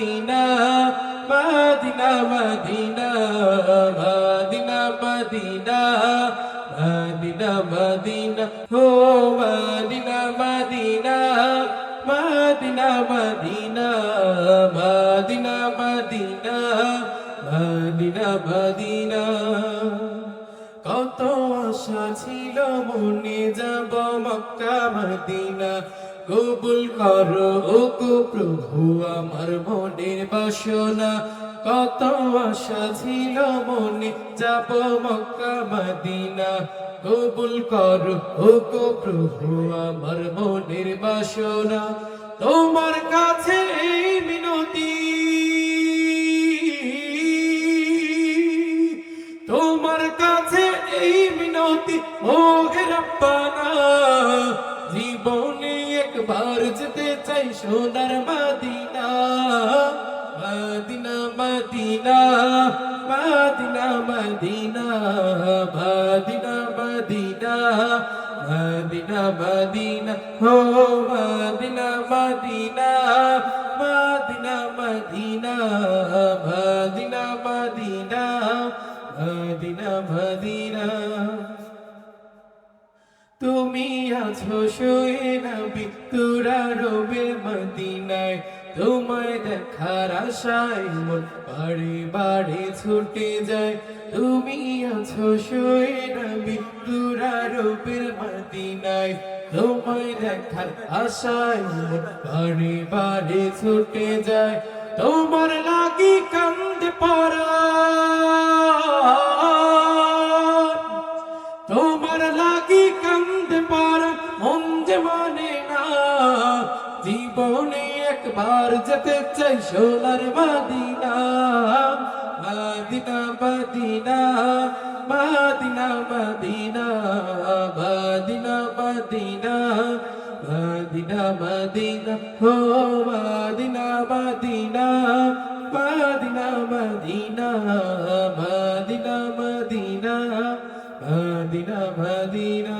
Medina Madina Madina Madina Madina Madina Madina হো মদিনা মদিনা মদিনা মদিনা মদিনা মদিনা মদিনা মদিনা কত আশা ছিল মনে যাব মক্কা মদিনা কবুল করো ওগো প্রভু আমার মনের বাসনা কত আশা ছিল মনে যাব মক্কা মদিনা কবুল করো ওগো প্রভু আমার মনের বাসনা তোমার কাছে এই মিনতি তোমার কাছে এই মিনতি ও হে রব্বানা জীবনে একবার যেতে চাই সোনার মদিনা মদিনা মদিনা মদিনা মদিনা মদিনা মদিনা মদিনা মদিনা হো মদিনা মদিনা মদিনা মদিনা মদিনা মদিনা মদিনা মদিনা তুমি আছো শুয়ে নবী তুরা রবে মদিনায় তোমায় দেখার আশায় মন বাড়ি বাড়ি ছুটে যায় তুমি আছো শুয়ে নবী তুরা রবে মদিনায় তোমায় দেখার আশায় মন বাড়ি বাড়ি ছুটে যায় তোমার লাগি কান্দে পরা তোমার লাগি কান্দে পারা মন যে মানে না জীবনে একবার যেতে চাই সোনার মদিনা মদিনা মদিনা মদিনা মদিনা মদিনা মদিনা মদিনা মদিনা হো মদিনা মদিনা মদিনা মদিনা মদিনা মদিনা মদিনা মদিনা